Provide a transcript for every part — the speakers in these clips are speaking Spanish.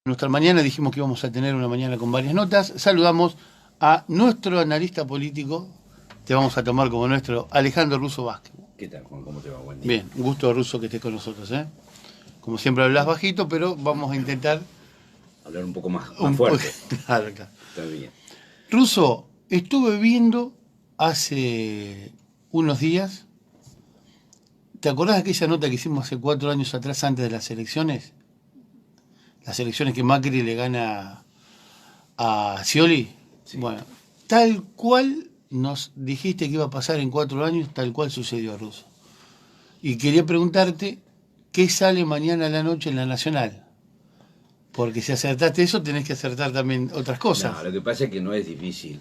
Nuestra mañana dijimos que íbamos a tener una mañana con varias notas. Saludamos a nuestro analista político, te vamos a tomar como nuestro Alejandro Russo Vázquez. ¿Qué tal, Juan? ¿Cómo te va? Buen día. Bien, un gusto Russo que estés con nosotros. Como siempre hablas bajito, pero vamos a intentar hablar un poco más un fuerte. Claro, claro. Está bien. Russo, estuve viendo hace unos días, ¿te acordás de aquella nota que hicimos hace 4 años atrás antes de las elecciones? Las elecciones que Macri le gana a Scioli. Sí. Bueno, tal cual nos dijiste que iba a pasar en 4 años, tal cual sucedió, Russo. Y quería preguntarte, ¿qué sale mañana a la noche en La Nacional? Porque si acertaste eso, tenés que acertar también otras cosas. No, lo que pasa es que no es difícil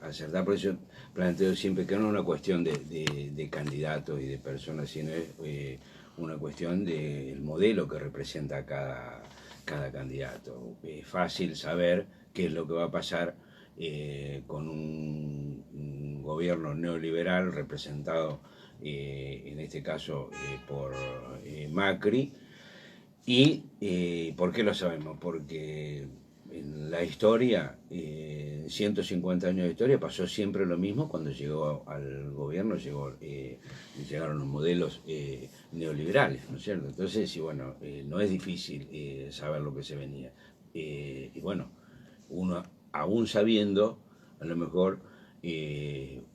acertar, por eso planteo siempre que no es una cuestión de candidatos y de personas, sino es una cuestión del modelo que representa cada candidato. Es fácil saber qué es lo que va a pasar con un gobierno neoliberal representado, en este caso, por Macri. ¿Y por qué lo sabemos? Porque en la historia, 150 años de historia, pasó siempre lo mismo cuando llegó al gobierno, llegaron los modelos neoliberales, ¿no es cierto? Entonces, y bueno, no es difícil saber lo que se venía. Y bueno, uno, aún sabiendo, a lo mejor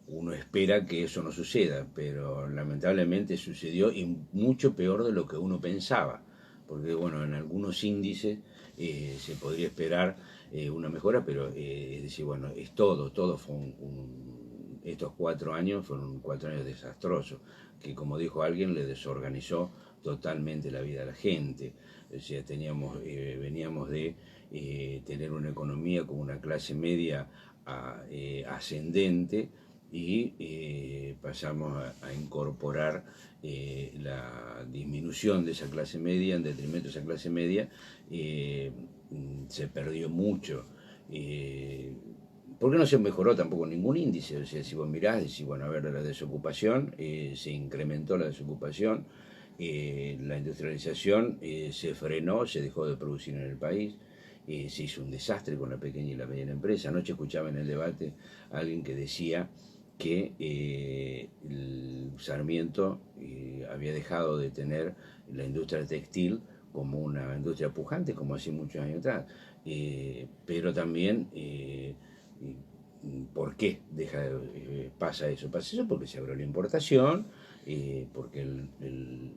uno espera que eso no suceda, pero lamentablemente sucedió y mucho peor de lo que uno pensaba. Porque bueno, en algunos índices se podría esperar una mejora, pero es decir, bueno, es todo fue estos 4 años fueron 4 años desastrosos, que como dijo alguien, le desorganizó totalmente la vida a la gente. O sea, veníamos de tener una economía con una clase media ascendente, y pasamos a incorporar la disminución de esa clase media en detrimento de esa clase media. Se perdió mucho. ¿Por qué no se mejoró tampoco ningún índice? O sea, si vos mirás, decís, bueno, a ver, la desocupación, se incrementó la desocupación, la industrialización se frenó, se dejó de producir en el país. Se hizo un desastre con la pequeña y la mediana empresa. Anoche escuchaba en el debate a alguien que decía que el Sarmiento había dejado de tener la industria textil como una industria pujante, como hace muchos años atrás. Pero también, ¿por qué pasa eso? Pasa eso porque se abrió la importación, porque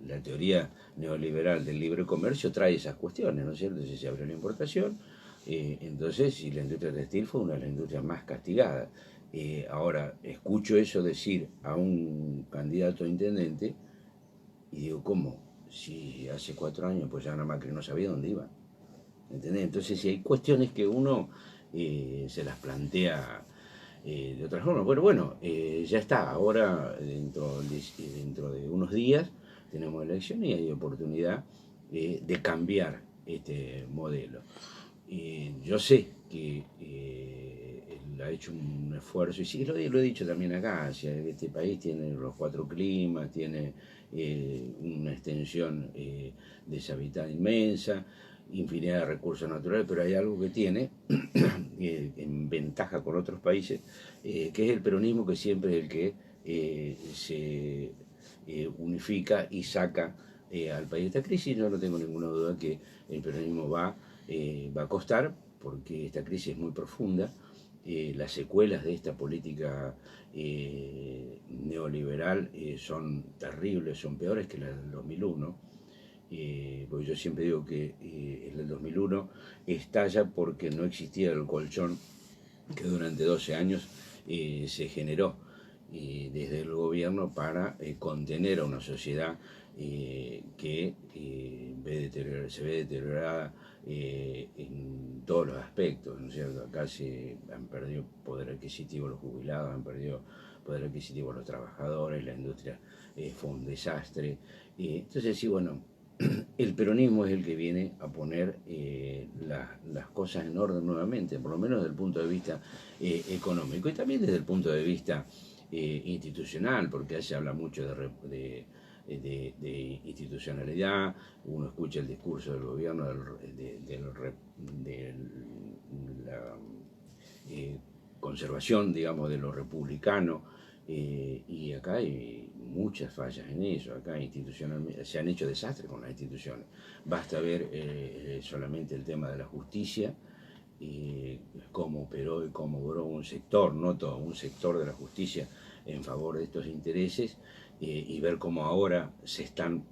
la teoría neoliberal del libre comercio trae esas cuestiones, ¿no es cierto? Entonces se abrió la importación, entonces, y la industria textil fue una de las industrias más castigadas. Ahora, escucho eso decir a un candidato a intendente y digo, ¿cómo? Si hace 4 años pues ya Macri no sabía dónde iba. ¿Entendés? Entonces, si hay cuestiones que uno se las plantea de otra forma. Bueno, ya está. Ahora, dentro de unos días, tenemos elecciones y hay oportunidad de cambiar este modelo. Yo sé que él ha hecho un esfuerzo, y sí, lo he dicho también acá, o sea, este país tiene los 4 climas, tiene una extensión deshabitada inmensa, infinidad de recursos naturales, pero hay algo que tiene en ventaja con otros países, que es el peronismo, que siempre es el que se unifica y saca al país de esta crisis. Yo no tengo ninguna duda que el peronismo va a costar, porque esta crisis es muy profunda. Las secuelas de esta política neoliberal son terribles, son peores que las del 2001. Porque yo siempre digo que en el 2001 estalla porque no existía el colchón que durante 12 años se generó desde el gobierno para contener a una sociedad que se ve deteriorada en todos los aspectos, ¿no es cierto? Acá se han perdido poder adquisitivo los jubilados, han perdido poder adquisitivo los trabajadores, la industria fue un desastre. Entonces, sí, bueno, el peronismo es el que viene a poner las cosas en orden nuevamente, por lo menos desde el punto de vista económico, y también desde el punto de vista institucional, porque se habla mucho de institucionalidad, uno escucha el discurso del gobierno, de la conservación, digamos, de lo republicano, y acá hay muchas fallas en eso. Acá institucionalmente se han hecho desastres con las instituciones. Basta ver solamente el tema de la justicia, cómo operó y cómo obró un sector, no todo, un sector de la justicia en favor de estos intereses, y ver cómo ahora se están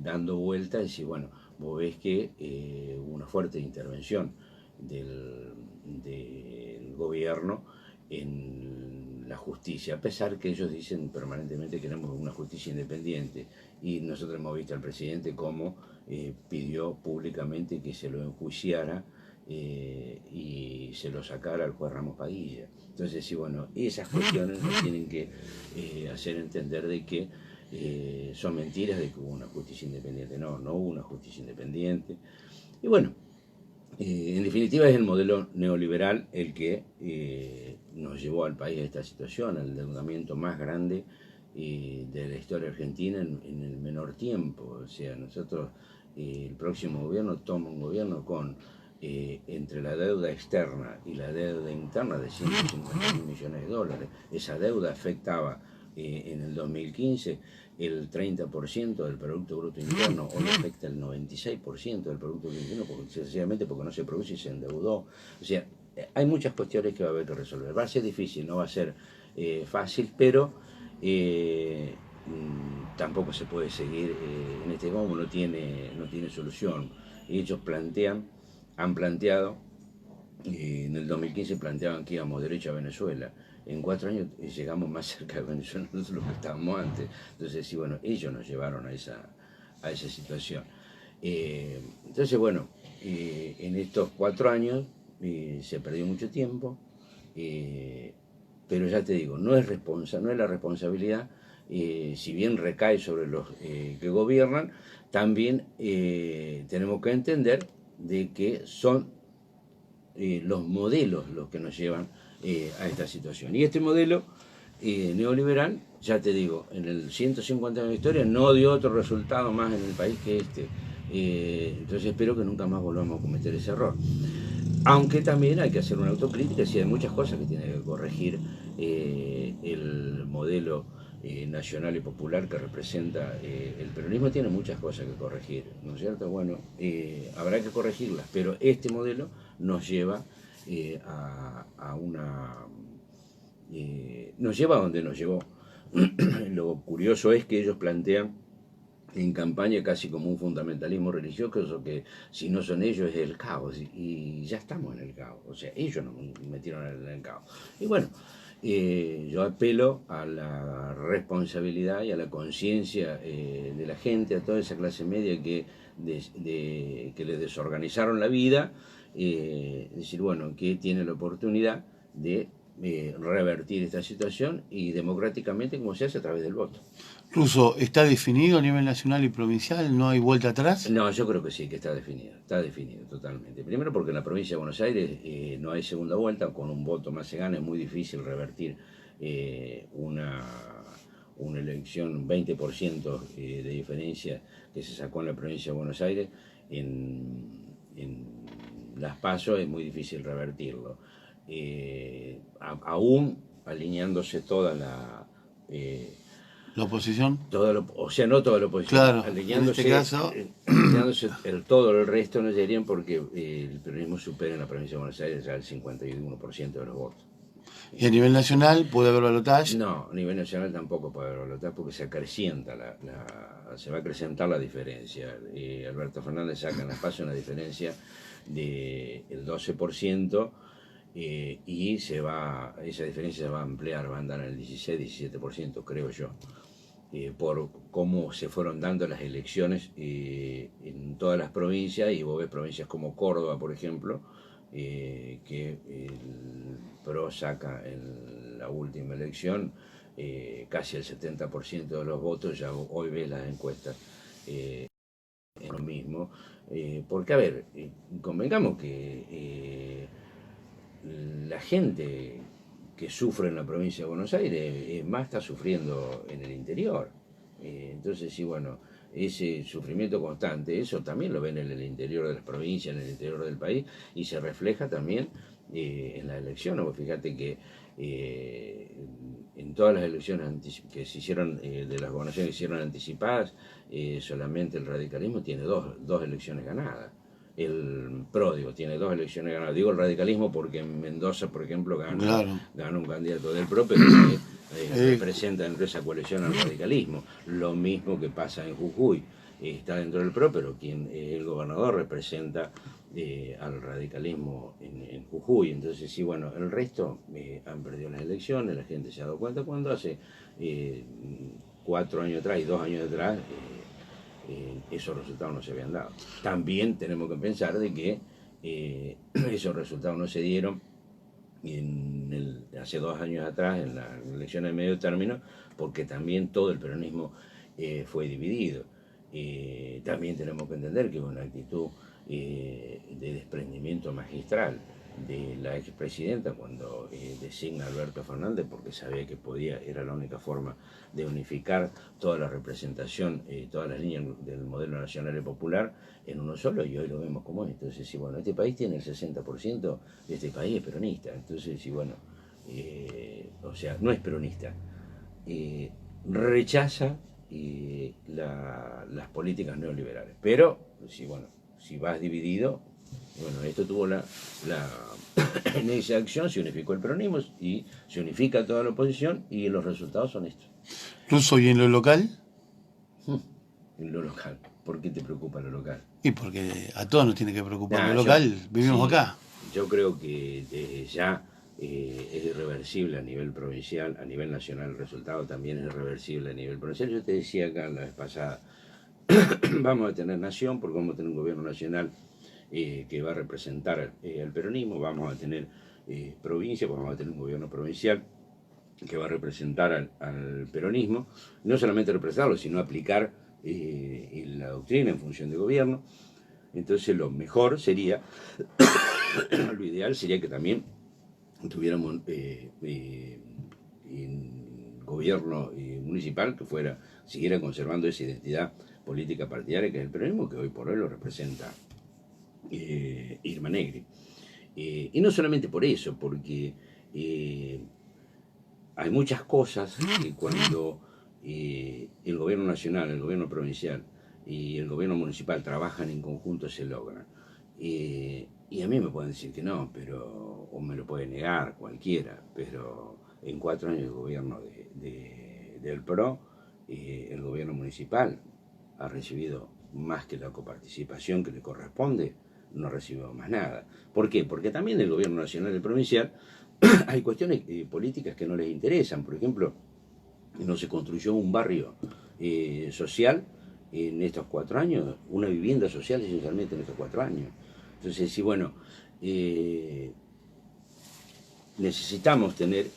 dando vueltas y decir, bueno, vos ves que una fuerte intervención del gobierno en la justicia, a pesar que ellos dicen permanentemente que queremos una justicia independiente, y nosotros hemos visto al presidente cómo pidió públicamente que se lo enjuiciara y se lo sacara al juez Ramos Padilla. Entonces, sí, bueno, esas cuestiones nos tienen que hacer entender de que son mentiras de que hubo una justicia independiente. No, no hubo una justicia independiente. Y bueno, en definitiva es el modelo neoliberal el que nos llevó al país a esta situación, al endeudamiento más grande de la historia argentina en el menor tiempo. O sea, nosotros, el próximo gobierno toma un gobierno con entre la deuda externa y la deuda interna de 150.000 millones de dólares. Esa deuda afectaba en el 2015 el 30% del Producto Bruto Interno, o le afecta el 96% del Producto Bruto Interno, sencillamente porque no se produce y se endeudó. O sea, hay muchas cuestiones que va a haber que resolver. Va a ser difícil, no va a ser fácil, pero tampoco se puede seguir en este modo, no tiene solución. Ellos han planteado, en el 2015 planteaban que íbamos derecho a Venezuela. En 4 años llegamos más cerca de Venezuela nosotros lo que estábamos antes. Entonces, sí, bueno, ellos nos llevaron a esa situación. Entonces, bueno, en estos 4 años se perdió mucho tiempo, pero ya te digo, no es la responsabilidad, si bien recae sobre los que gobiernan, también tenemos que entender de que son los modelos los que nos llevan a esta situación. Y este modelo neoliberal, ya te digo, en el 150 años de historia no dio otro resultado más en el país que este. Entonces espero que nunca más volvamos a cometer ese error. Aunque también hay que hacer una autocrítica, si hay muchas cosas que tiene que corregir el modelo nacional y popular que representa el peronismo, tiene muchas cosas que corregir, ¿no es cierto? Bueno, habrá que corregirlas, pero este modelo nos lleva a una... nos lleva a donde nos llevó. Lo curioso es que ellos plantean en campaña casi como un fundamentalismo religioso, que si no son ellos es el caos, y ya estamos en el caos, o sea, ellos nos metieron en el caos. Y bueno, yo apelo a la responsabilidad y a la conciencia de la gente, a toda esa clase media que le desorganizaron la vida, decir, bueno, que tiene la oportunidad de revertir esta situación, y democráticamente, como se hace, a través del voto. Russo, ¿está definido a nivel nacional y provincial? ¿No hay vuelta atrás? No, yo creo que sí, que está definido totalmente. Primero porque en la provincia de Buenos Aires no hay segunda vuelta, con un voto más se gana, es muy difícil revertir una elección, 20% de diferencia que se sacó en la provincia de Buenos Aires, en las PASO es muy difícil revertirlo. Aún alineándose toda la... ¿La oposición? O sea, no toda la oposición, Claro, alineándose, en este caso... alineándose todo el resto no llegarían, porque el peronismo supera en la provincia de Buenos Aires ya el 51% de los votos. ¿Y a nivel nacional puede haber balotaje? No, a nivel nacional tampoco puede haber balotaje, porque se acrecienta se va a acrecentar la diferencia. Alberto Fernández saca en el espacio una diferencia del 12%, y esa diferencia se va a ampliar, va a andar en el 16-17%, creo yo. Por cómo se fueron dando las elecciones en todas las provincias, y vos ves provincias como Córdoba, por ejemplo, que el PRO saca en la última elección casi el 70% de los votos. Ya hoy ves las encuestas es lo mismo, porque a ver, convengamos que la gente que sufre en la provincia de Buenos Aires más está sufriendo en el interior. Entonces, sí, bueno, ese sufrimiento constante, eso también lo ven en el interior de las provincias, en el interior del país, y se refleja también en las elecciones. Vos fíjate que en todas las elecciones que se hicieron, de las gobernaciones que se hicieron anticipadas, solamente el radicalismo tiene dos elecciones ganadas. El PRO, digo, tiene dos elecciones ganadas. Digo el radicalismo porque en Mendoza, por ejemplo, Claro. ganó un candidato del PRO, pero que representa dentro de esa coalición al radicalismo. Lo mismo que pasa en Jujuy. Está dentro del PRO, pero quien el gobernador representa al radicalismo en Jujuy. Entonces, sí, bueno, el resto han perdido las elecciones, la gente se ha dado cuenta cuando hace 4 años atrás y 2 años atrás esos resultados no se habían dado. También tenemos que pensar de que esos resultados no se dieron hace 2 años atrás, en las elecciones de medio término, porque también todo el peronismo fue dividido. También tenemos que entender que es una actitud de desprendimiento magistral de la expresidenta cuando designa a Alberto Fernández, porque sabía que era la única forma de unificar toda la representación, todas las líneas del modelo nacional y popular en uno solo, y hoy lo vemos como es. Entonces, sí, bueno, este país tiene el 60% de este país es peronista. Entonces, sí, bueno, o sea, no es peronista, rechaza las políticas neoliberales. Pero, sí, bueno, si vas dividido, bueno, esto tuvo en esa acción se unificó el peronismo y se unifica toda la oposición y los resultados son estos. Russo, ¿y en lo local? En lo local. ¿Por qué te preocupa lo local? Y porque a todos nos tiene que preocupar lo local, vivimos acá. Yo creo que desde ya es irreversible a nivel provincial, a nivel nacional el resultado también es irreversible a nivel provincial. Yo te decía acá la vez pasada, vamos a tener nación porque vamos a tener un gobierno nacional que va a representar al peronismo, vamos a tener provincia, vamos a tener un gobierno provincial que va a representar al peronismo, no solamente representarlo, sino aplicar la doctrina en función de gobierno. Entonces lo mejor sería, lo ideal sería que también tuviéramos gobierno municipal que siguiera conservando esa identidad política partidaria que es el peronismo, que hoy por hoy lo representa Irma Negri. Y no solamente por eso, porque hay muchas cosas que cuando el gobierno nacional, el gobierno provincial y el gobierno municipal trabajan en conjunto se logran. Y a mí me pueden decir que no, o me lo puede negar cualquiera, pero en 4 años de gobierno del PRO, el gobierno municipal ha recibido más que la coparticipación que le corresponde, no recibió más nada. ¿Por qué? Porque también el gobierno nacional y el provincial hay cuestiones políticas que no les interesan. Por ejemplo, no se construyó un barrio social en estos 4 años, una vivienda social esencialmente en estos 4 años. Entonces, sí, bueno, necesitamos tener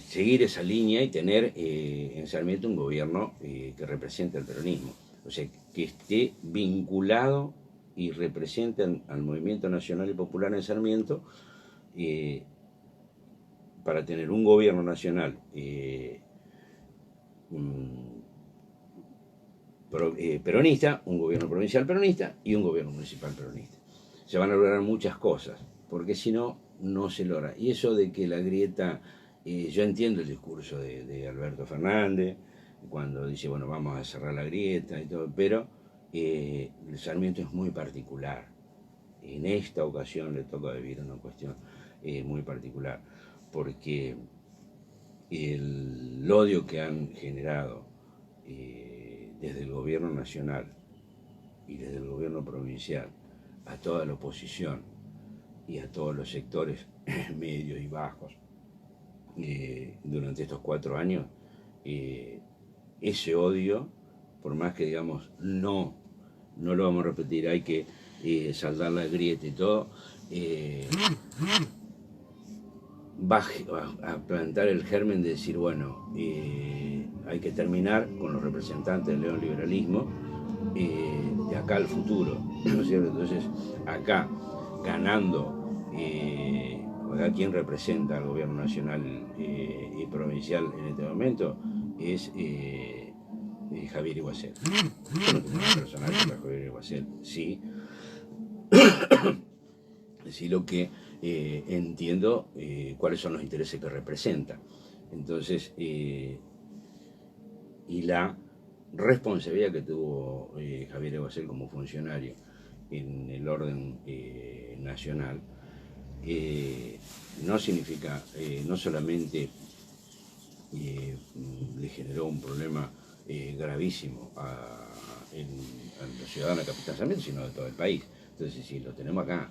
seguir esa línea y tener en Sarmiento un gobierno que represente al peronismo. O sea, que esté vinculado y represente al movimiento nacional y popular en Sarmiento para tener un gobierno nacional peronista, un gobierno provincial peronista y un gobierno municipal peronista. Se van a lograr muchas cosas, porque si no, no se logra. Y eso de que la grieta, yo entiendo el discurso de Alberto Fernández, cuando dice, bueno, vamos a cerrar la grieta y todo, pero el Sarmiento es muy particular. En esta ocasión le toca vivir una cuestión muy particular, porque el odio que han generado desde el gobierno nacional y desde el gobierno provincial a toda la oposición y a todos los sectores medios y bajos durante estos 4 años, ese odio, por más que digamos no lo vamos a repetir, hay que saldar la grieta y todo, va a plantar el germen de decir, bueno, hay que terminar con los representantes del neoliberalismo de acá al futuro, ¿no es cierto? Entonces, acá ganando Acá quien representa al gobierno nacional y provincial en este momento es Javier Iguacel. Yo no tengo nada personal contra Javier Iguacel, sí. Sí, lo que entiendo cuáles son los intereses que representa. Entonces, y la responsabilidad que tuvo Javier Iguacel como funcionario en el orden nacional no significa, no solamente le generó un problema gravísimo a los ciudadanos de Capitán Sarmiento, sino de todo el país. Entonces, si lo tenemos acá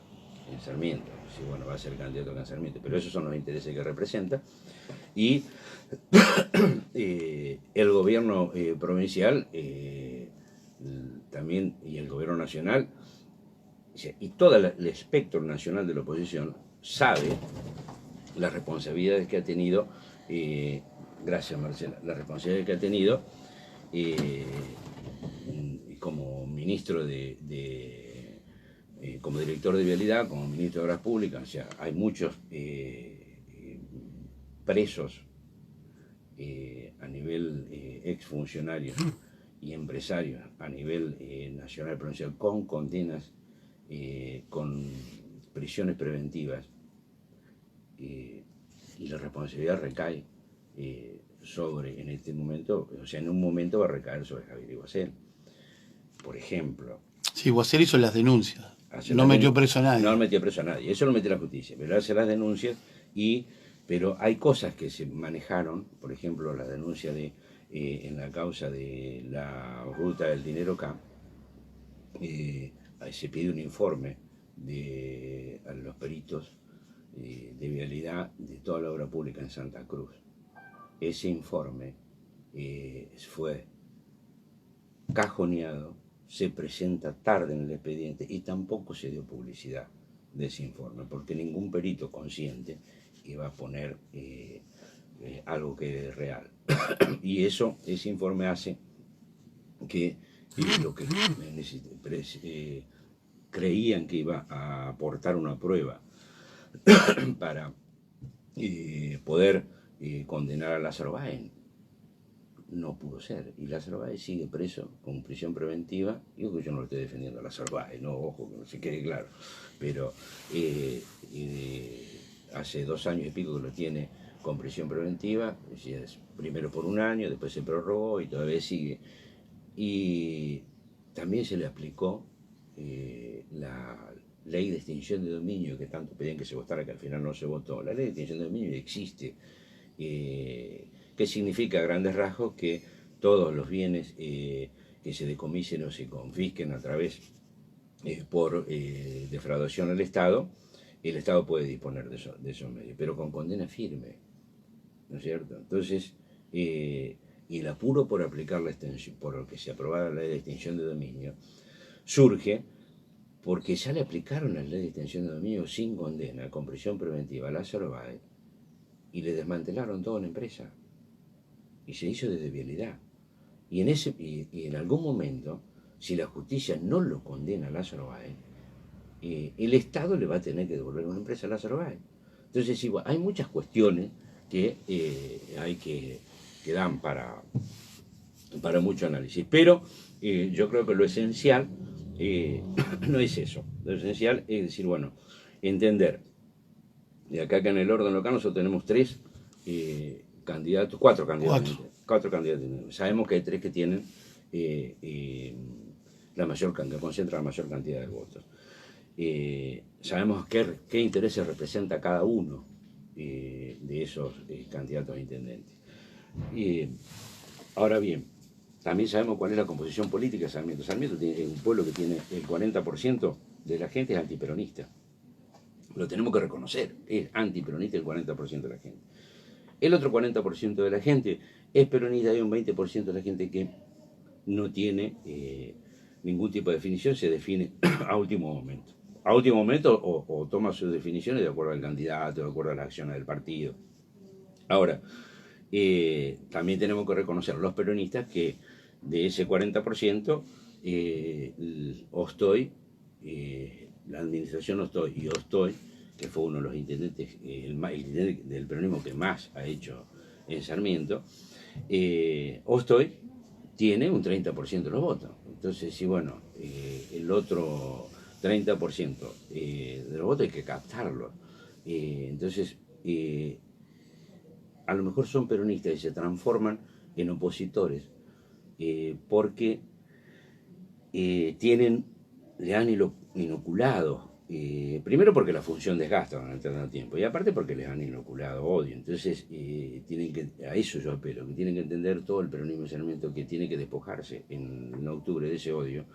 en Sarmiento, si bueno, va a ser candidato acá en Sarmiento, pero esos son los intereses que representa. Y el gobierno provincial también, y el gobierno nacional, y todo el espectro nacional de la oposición sabe las responsabilidades que ha tenido, gracias Marcela, las responsabilidades que ha tenido como ministro como director de vialidad, como ministro de Obras Públicas. O sea, hay muchos presos a nivel exfuncionarios y empresarios a nivel nacional y provincial con condenas, con prisiones preventivas, y la responsabilidad recae sobre, en este momento, o sea, en un momento va a recaer sobre Javier Iguacel. Por ejemplo. Sí, Iguacel hizo las denuncias. No metió preso a nadie. No metió preso a nadie. Eso lo metió la justicia. Pero hace las denuncias pero hay cosas que se manejaron, por ejemplo, la denuncia en la causa de la ruta del dinero acá, se pide un informe a los peritos de vialidad de toda la obra pública en Santa Cruz. Ese informe fue cajoneado, se presenta tarde en el expediente y tampoco se dio publicidad de ese informe, porque ningún perito consciente iba a poner algo que es real. Y ese informe hace que lo que creían que iba a aportar una prueba para poder condenar a Lázaro Báez no pudo ser, y Lázaro Báez sigue preso con prisión preventiva. Digo que yo no lo estoy defendiendo a Lázaro Báez, no, ojo, que no se quede claro, pero hace 2 años y pico que lo tiene con prisión preventiva, primero por 1 año, después se prorrogó y todavía sigue. Y también se le aplicó la ley de extinción de dominio que tanto pedían que se votara, que al final no se votó. La ley de extinción de dominio existe, que significa a grandes rasgos que todos los bienes que se decomisen o se confisquen a través por defraudación al Estado, el Estado puede disponer de esos medios, pero con condena firme, ¿no es cierto? Entonces, y el apuro por aplicar la extensión, por lo que se aprobara la ley de extinción de dominio, surge porque ya le aplicaron la ley de extinción de dominio sin condena, con prisión preventiva a Lázaro Báez, y le desmantelaron toda la empresa, y se hizo desde vialidad. Y en algún momento, si la justicia no lo condena a Lázaro Báez, el Estado le va a tener que devolver una empresa a Lázaro Báez. Entonces, igual, hay muchas cuestiones que dan para mucho análisis. Pero yo creo que lo esencial no es eso. Lo esencial es decir, bueno, entender. De acá que en el orden local nosotros tenemos 4 candidatos. 4 candidatos. Sabemos que hay 3 que tienen la mayor cantidad, concentran la mayor cantidad de votos. Sabemos qué intereses representa cada uno de esos candidatos a intendentes. Ahora bien, también sabemos cuál es la composición política de Sarmiento. Sarmiento es un pueblo que tiene el 40% de la gente es antiperonista. Lo tenemos que reconocer, es antiperonista el 40% de la gente. El otro 40% de la gente es peronista, y un 20% de la gente que no tiene ningún tipo de definición, se define a último momento. A último momento o toma sus definiciones de acuerdo al candidato, de acuerdo a las acciones del partido. Ahora, también tenemos que reconocer a los peronistas que de ese 40%, Ostoy, la administración Ostoy y Ostoy que fue uno de los intendentes, el intendente del peronismo que más ha hecho en Sarmiento, Ostoy tiene un 30% de los votos. Entonces, sí, bueno, el otro 30% de los votos hay que captarlo. Entonces, a lo mejor son peronistas y se transforman en opositores porque le han inoculado, primero porque la función desgasta con el eterno tiempo, y aparte porque les han inoculado odio. Entonces, a eso yo apelo, que tienen que entender todo el peronismo y Sarmiento, que tiene que despojarse en octubre de ese odio,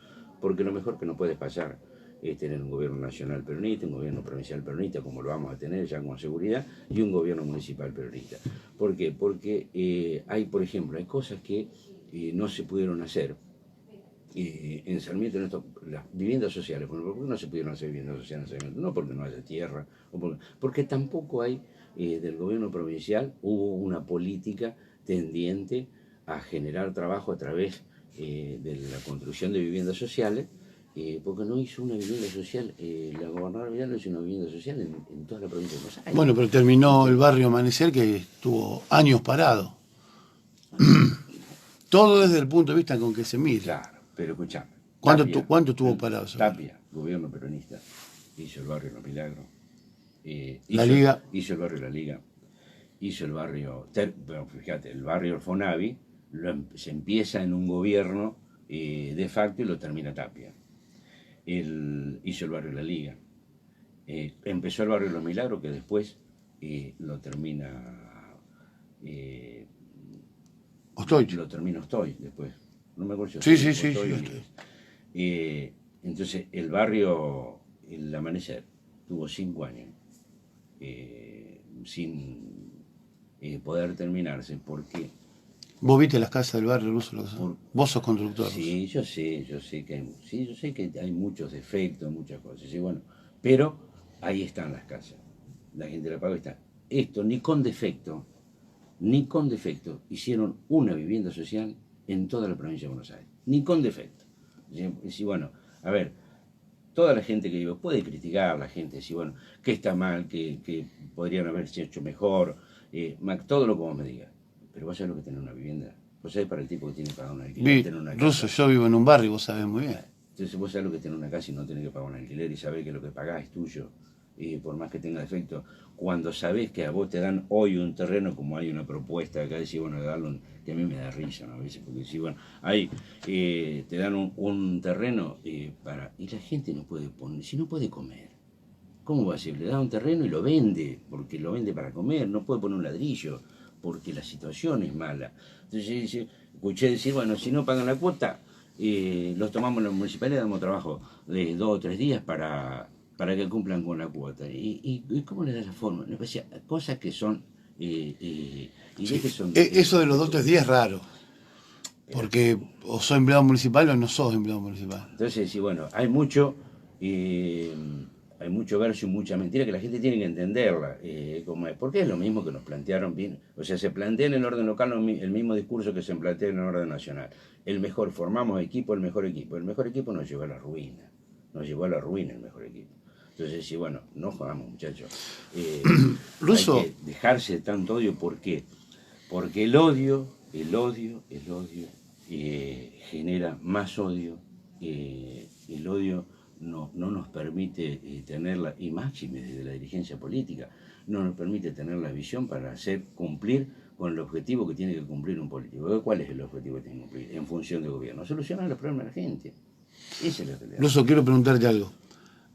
porque lo mejor que nos puede pasar es tener un gobierno nacional peronista, un gobierno provincial peronista, como lo vamos a tener ya con seguridad, y un gobierno municipal peronista. ¿Por qué? Porque hay, por ejemplo, hay cosas que no se pudieron hacer en Sarmiento, las viviendas sociales. ¿Por qué no se pudieron hacer viviendas sociales en Sarmiento? No porque no haya tierra, porque tampoco hay, del gobierno provincial, hubo una política tendiente a generar trabajo a través de la construcción de viviendas sociales, porque no hizo una vivienda social, la gobernadora Vidal no hizo una vivienda social en toda la provincia de Buenos Aires. Bueno, pero terminó el barrio Amanecer, que estuvo años parado. Todo desde el punto de vista con que se mira. Claro, pero escuchame. ¿Cuánto estuvo parado? Tapia, gobierno peronista, hizo el barrio Los Milagros. La Liga. Hizo el barrio La Liga. Hizo el barrio, bueno, fíjate, el barrio Orfonavi se empieza en un gobierno de facto y lo termina Tapia. Hizo el barrio La Liga. Empezó el barrio Los Milagros, que después lo termina Ostoy. Lo termina Ostoy después. No me acuerdo si sí, Ostoy. Entonces, el barrio, el Amanecer, tuvo 5 años sin poder terminarse, porque... ¿Vos viste las casas del barrio ruso? Vos sos constructor. Sí, yo sé que hay muchos defectos, muchas cosas, y bueno, pero ahí están las casas. La gente la pagó, está. Esto ni con defecto hicieron una vivienda social en toda la provincia de Buenos Aires, ni con defecto. Y bueno, a ver, toda la gente que vive puede criticar a la gente, decir, bueno, que está mal, que podrían haberse hecho mejor, todo lo que vos me digas. Pero vos sabés lo que es tener una vivienda. Vos sabés para el tipo que tiene que pagar un alquiler. Tener una Ruso, yo vivo en un barrio, vos sabés muy bien. Entonces vos sabés lo que es tener una casa y no tener que pagar un alquiler, y sabés que lo que pagás es tuyo, por más que tenga defecto. Cuando sabés que a vos te dan hoy un terreno, como hay una propuesta acá, decir, bueno, que a mí me da risa, ¿no? A veces, porque si, bueno, te dan un terreno y la gente no puede poner, si no puede comer, ¿cómo va a ser? Le da un terreno y lo vende, porque lo vende para comer, no puede poner un ladrillo, porque la situación es mala. Entonces escuché decir, bueno, si no pagan la cuota, los tomamos en la municipalidad, damos trabajo de 2 o 3 días para que cumplan con la cuota. ¿Y cómo le da la forma? Cosas que son... eso de los 2 o 3 días es raro, porque o sos empleado municipal o no sos empleado municipal. Entonces, sí, bueno, hay mucho verso y mucha mentira que la gente tiene que entenderla, como es, porque es lo mismo que nos plantearon bien, o sea, se plantea en el orden local el mismo discurso que se plantea en el orden nacional. Formamos equipo, el mejor equipo nos llevó a la ruina, el mejor equipo. Entonces, sí, bueno, no jodamos, muchachos. Ruso. Hay que dejarse de tanto odio. ¿Por qué? Porque el odio genera más odio. El odio no nos permite tenerla, y máxime desde la dirigencia política, no nos permite tener la visión para cumplir con el objetivo que tiene que cumplir un político. ¿Cuál es el objetivo que tiene que cumplir en función del gobierno? Solucionar los problemas de la gente. Esa es la realidad. Ruso, quiero preguntarte algo.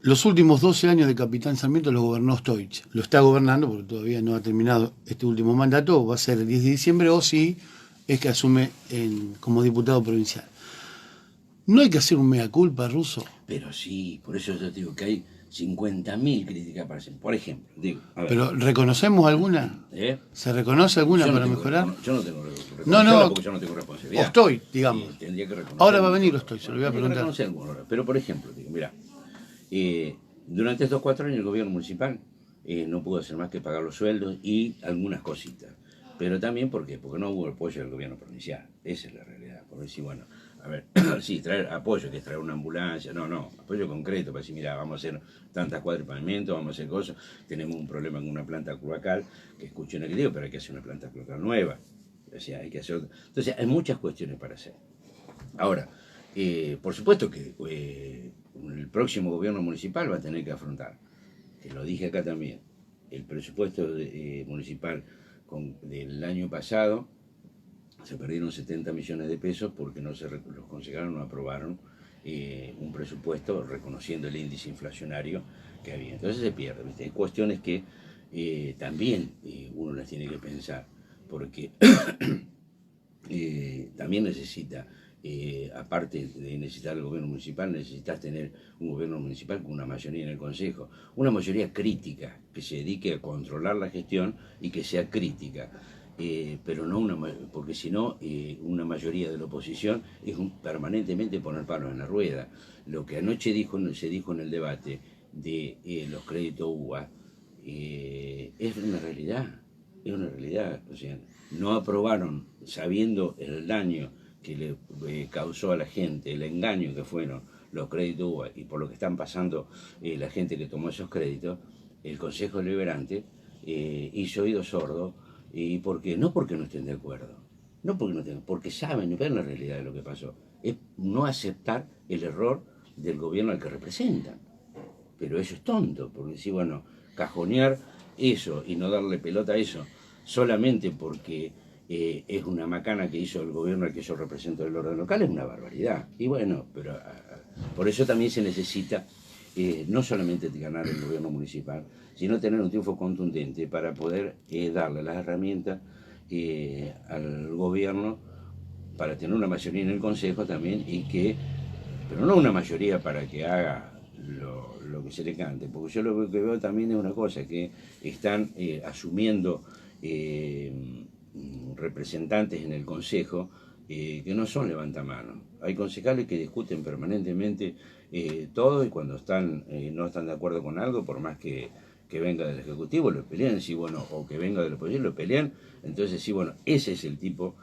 Los últimos 12 años de Capitán Sarmiento los gobernó Stoich. Lo está gobernando porque todavía no ha terminado este último mandato. Va a ser el 10 de diciembre o si es que asume como diputado provincial. ¿No hay que hacer un mea culpa, Ruso? Pero sí, por eso yo digo que hay 50.000 críticas para hacer. Por ejemplo, ¿Pero reconocemos alguna? ¿Se reconoce alguna para mejorar? Yo no tengo responsabilidad. Porque yo no tengo responsabilidad. Ostoy, digamos. Tendría que reconocer. Ahora va a venir Ostoy, se lo voy a preguntar. Pero por ejemplo, mira, durante estos 4 años el gobierno municipal no pudo hacer más que pagar los sueldos y algunas cositas. Pero también, ¿por qué? Porque no hubo apoyo del gobierno provincial. Esa es la realidad. Por decir, bueno, A ver, sí, traer apoyo, que es traer una ambulancia, no, apoyo concreto para decir, mira, vamos a hacer tantas cuadras de pavimento, vamos a hacer cosas, tenemos un problema con una planta cloacal, que escuché una crítica, pero hay que hacer una planta cloacal nueva, o sea, hay que hacer otra. Entonces, hay muchas cuestiones para hacer. Ahora, por supuesto que el próximo gobierno municipal va a tener que afrontar, que lo dije acá también, el presupuesto municipal del año pasado, se perdieron 70 millones de pesos porque los concejales no aprobaron un presupuesto reconociendo el índice inflacionario que había. Entonces se pierde, ¿viste? Hay cuestiones que también uno las tiene que pensar, porque también necesita, aparte de necesitar el gobierno municipal, necesitas tener un gobierno municipal con una mayoría en el consejo, una mayoría crítica, que se dedique a controlar la gestión y que sea crítica. Pero no porque si no, una mayoría de la oposición es permanentemente poner palos en la rueda. Lo que anoche se dijo en el debate de los créditos UBA es una realidad, o sea, no aprobaron, sabiendo el daño que le causó a la gente, el engaño que fueron los créditos UBA y por lo que están pasando la gente que tomó esos créditos, el Consejo Deliberante hizo oído sordo. Y no porque no estén de acuerdo, porque saben y ven la realidad de lo que pasó. Es no aceptar el error del gobierno al que representan. Pero eso es tonto, porque si, bueno, cajonear eso y no darle pelota a eso solamente porque es una macana que hizo el gobierno al que yo represento del orden local es una barbaridad. Y bueno, pero por eso también se necesita no solamente ganar el gobierno municipal, sino tener un triunfo contundente para poder darle las herramientas al gobierno para tener una mayoría en el Consejo también pero no una mayoría para que haga lo que se le cante, porque yo lo que veo también es una cosa, que están asumiendo representantes en el Consejo que no son levantamanos. Hay concejales que discuten permanentemente todo y cuando no están de acuerdo con algo, por más que venga del Ejecutivo, lo pelean, sí, bueno, o que venga de la oposición, lo pelean. Entonces, sí, bueno, ese es el tipo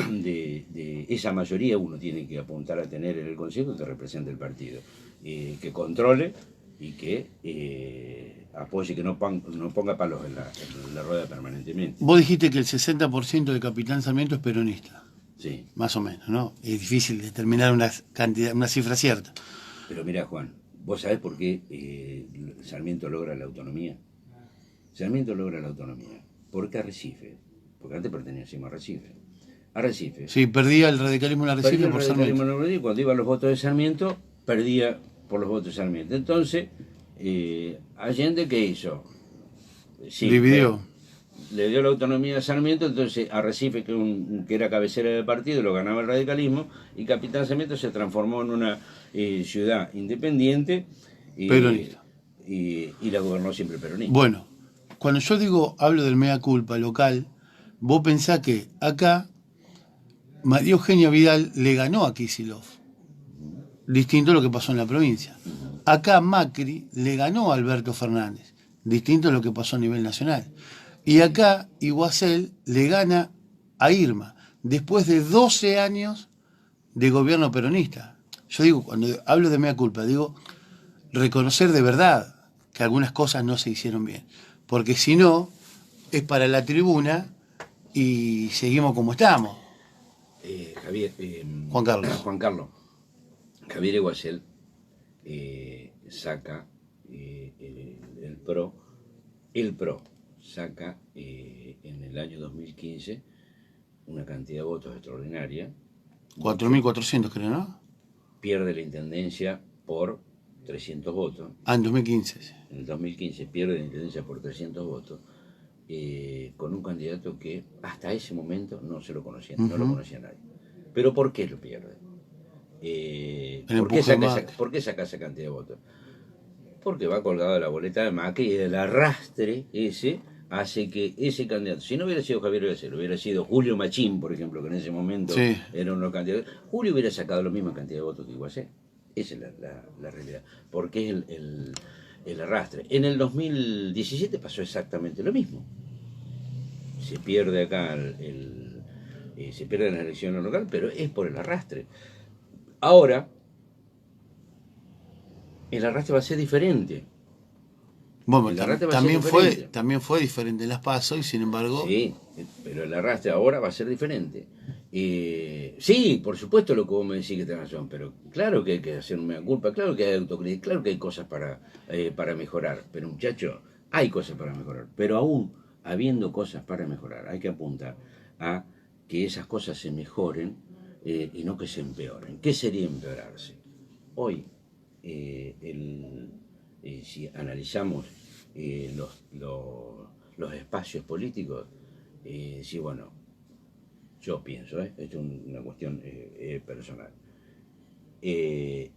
de esa mayoría uno tiene que apuntar a tener en el Consejo que represente el partido, que controle y que apoye, que no ponga palos en la rueda permanentemente. Vos dijiste que el 60% de Capitán Sarmiento es peronista. Sí. Más o menos, ¿no? Es difícil determinar una cifra cierta. Pero mira, Juan, ¿vos sabés por qué Sarmiento logra la autonomía? Sarmiento logra la autonomía porque Arrecife, porque antes pertenecíamos a Arrecife. Sí, perdía el radicalismo en Arrecife por Sarmiento. Cuando iban los votos de Sarmiento, perdía por los votos de Sarmiento. Entonces, Allende, ¿qué hizo? Sí, dividió. Le dio la autonomía a Sarmiento, entonces Arrecife, que era cabecera del partido, lo ganaba el radicalismo, y Capitán Sarmiento se transformó en una ciudad independiente peronista. Y la gobernó siempre el peronismo. Bueno, cuando yo hablo del mea culpa local, vos pensás que acá María Eugenia Vidal le ganó a Kicillof, distinto a lo que pasó en la provincia. Acá Macri le ganó a Alberto Fernández, distinto a lo que pasó a nivel nacional. Y acá Iguacel le gana a Irma, después de 12 años de gobierno peronista. Yo digo, cuando hablo de mea culpa, digo reconocer de verdad que algunas cosas no se hicieron bien. Porque si no, es para la tribuna y seguimos como estamos. Javier, Juan Carlos. Javier Iguacel saca el PRO saca en el año 2015 una cantidad de votos extraordinaria. 4.400 creo, ¿no? Pierde la intendencia por 300 votos. En 2015. Sí. En el 2015 pierde la intendencia por 300 votos con un candidato que hasta ese momento no se lo conocía, no lo conocía nadie. ¿Pero por qué lo pierde? ¿Por qué saca esa cantidad de votos? Porque va colgado de la boleta de Macri y el arrastre ese hace que ese candidato, si no hubiera sido Javier Iguacel, hubiera sido Julio Machín, por ejemplo, que en ese momento era uno de los candidatos, Julio hubiera sacado la misma cantidad de votos que Iguacel. Esa es la realidad, porque es el arrastre. En el 2017 pasó exactamente lo mismo. Se pierde acá se pierde en las elecciones locales, pero es por el arrastre. Ahora, el arrastre va a ser diferente. Bueno, El arrastre va a ser diferente. también fue diferente en las PASO y sin embargo... Sí, pero el arrastre ahora va a ser diferente. Sí, por supuesto lo que vos me decís que tenés razón, pero claro que hay que hacer una culpa, claro que hay autocrítica, claro que hay cosas para mejorar. Pero muchacho, hay cosas para mejorar. Pero aún habiendo cosas para mejorar, hay que apuntar a que esas cosas se mejoren y no que se empeoren. ¿Qué sería empeorarse? Hoy, si analizamos los espacios políticos, sí, bueno, yo pienso, esto es una cuestión personal.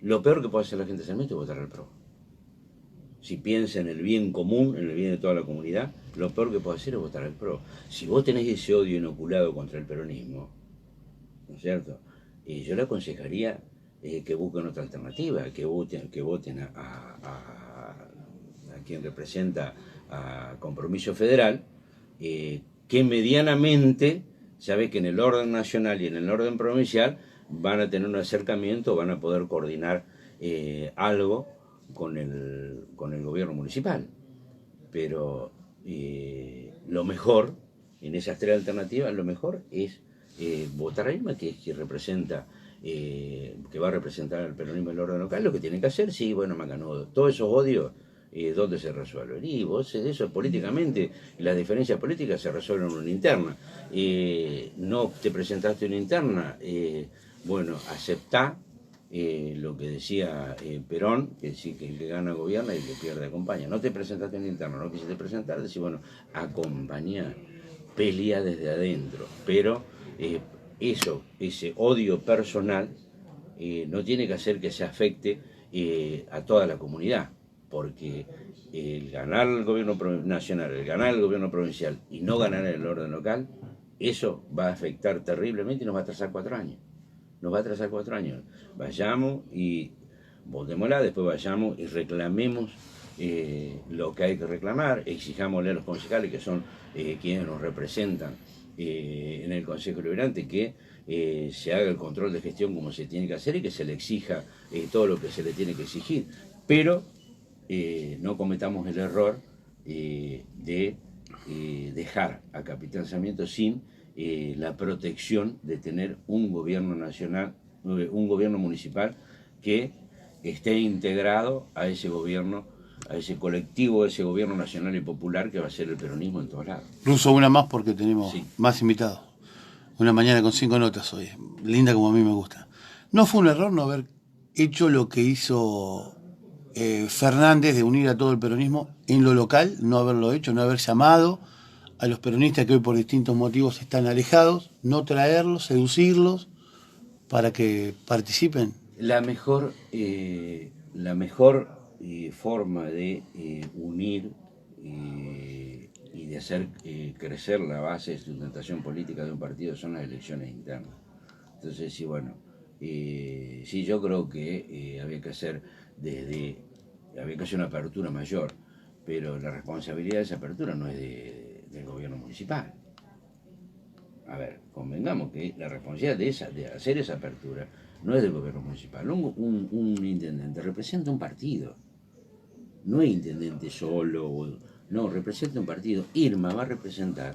Lo peor que puede hacer la gente es votar al PRO. Si piensa en el bien común, en el bien de toda la comunidad, lo peor que puede hacer es votar al PRO. Si vos tenés ese odio inoculado contra el peronismo, ¿no es cierto? Yo le aconsejaría que busquen otra alternativa, que voten a quien representa a Compromiso Federal, que medianamente sabe que en el orden nacional y en el orden provincial van a tener un acercamiento, van a poder coordinar algo con el gobierno municipal. Pero lo mejor, en esas tres alternativas, lo mejor es votar a Irma, que es quien representa, que va a representar al peronismo en el orden local. Lo que tienen que hacer, sí, bueno, Macanudo, todos esos odios, ¿dónde se resuelven? Y vos, eso políticamente, las diferencias políticas se resuelven en una interna. No te presentaste una interna, bueno, aceptá lo que decía Perón, que sí, que el que gana gobierna y el que pierde acompaña. No te presentaste en interno, no quisiste presentar, decís, bueno, acompañá, pelea desde adentro. Pero ese odio personal no tiene que hacer que se afecte a toda la comunidad, porque el ganar el gobierno nacional, el ganar el gobierno provincial y no ganar el orden local, eso va a afectar terriblemente y nos va a atrasar 4 años. Nos va a atrasar 4 años. Vayamos y votémosla, después vayamos y reclamemos lo que hay que reclamar, exijámosle a los concejales, que son quienes nos representan en el Consejo Deliberante, que se haga el control de gestión como se tiene que hacer y que se le exija todo lo que se le tiene que exigir. Pero no cometamos el error de dejar a Capitán Sarmiento sin la protección de tener un gobierno nacional, un gobierno municipal que esté integrado a ese gobierno, a ese colectivo, a ese gobierno nacional y popular que va a ser el peronismo en todos lados. Ruso, una más porque tenemos más invitados. Una mañana con 5 notas hoy, linda como a mí me gusta. ¿No fue un error no haber hecho lo que hizo Fernández de unir a todo el peronismo en lo local, no haberlo hecho, no haber llamado a los peronistas que hoy por distintos motivos están alejados, no traerlos, seducirlos para que participen? La mejor forma de unir y de hacer crecer la base de sustentación política de un partido son las elecciones internas. Entonces, sí, bueno, sí, yo creo que había que hacer una apertura mayor, pero la responsabilidad de esa apertura no es del gobierno municipal. A ver, convengamos que la responsabilidad de hacer esa apertura no es del gobierno municipal. Un intendente representa un partido, no es intendente solo, no, representa un partido. Irma va a representar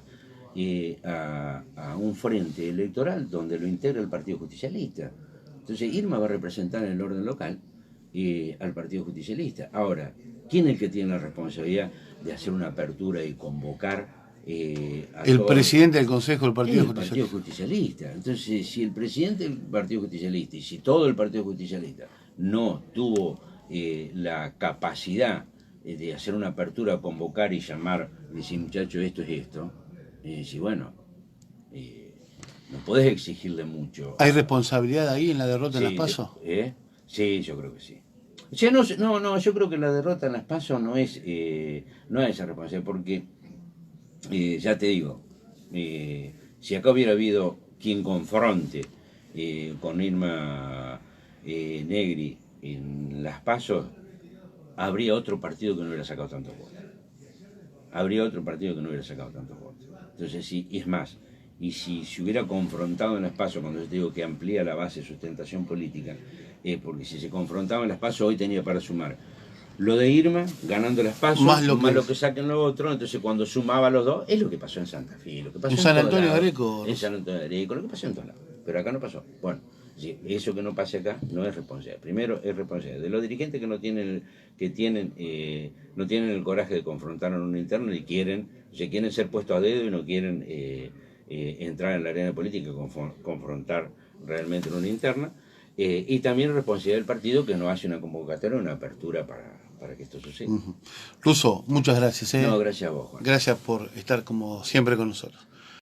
a un frente electoral donde lo integra el Partido Justicialista. Entonces Irma va a representar en el orden local al Partido Justicialista. Ahora, ¿quién es el que tiene la responsabilidad de hacer una apertura y convocar el presidente del Consejo del Partido Justicialista? Entonces, si el presidente del Partido Justicialista y si todo el Partido Justicialista no tuvo la capacidad de hacer una apertura, convocar y llamar, decir, muchachos, esto es esto, si bueno, no podés exigirle mucho. ¿Hay responsabilidad ahí en la derrota en las PASO? Sí, yo creo que sí. O sea, no, yo creo que la derrota en las PASO no es esa responsabilidad, porque ya te digo, si acá hubiera habido quien confronte con Irma Negri en las PASO, habría otro partido que no hubiera sacado tantos votos. Entonces sí, y es más, Y si se hubiera confrontado en el espacio, cuando yo te digo que amplía la base de sustentación política, porque si se confrontaba en el espacio hoy tenía para sumar lo de Irma, ganando el espacio, más lo que saquen los otros, entonces cuando sumaba los dos, es lo que pasó en Santa Fe, lo que pasó en San todos Antonio de lados, Areco. en San Antonio de Areco, lo que pasó en todos lados, pero acá no pasó. Bueno, eso que no pase acá no es responsabilidad. Primero es responsabilidad de los dirigentes que no tienen el coraje de confrontar en una interna y quieren ser puestos a dedo y no quieren entrar en la arena política y confrontar realmente en una interna. Y también responsabilidad del partido que no hace una convocatoria, una apertura para que esto suceda. Russo, muchas gracias. No, gracias a vos, Juan. Gracias por estar como siempre con nosotros.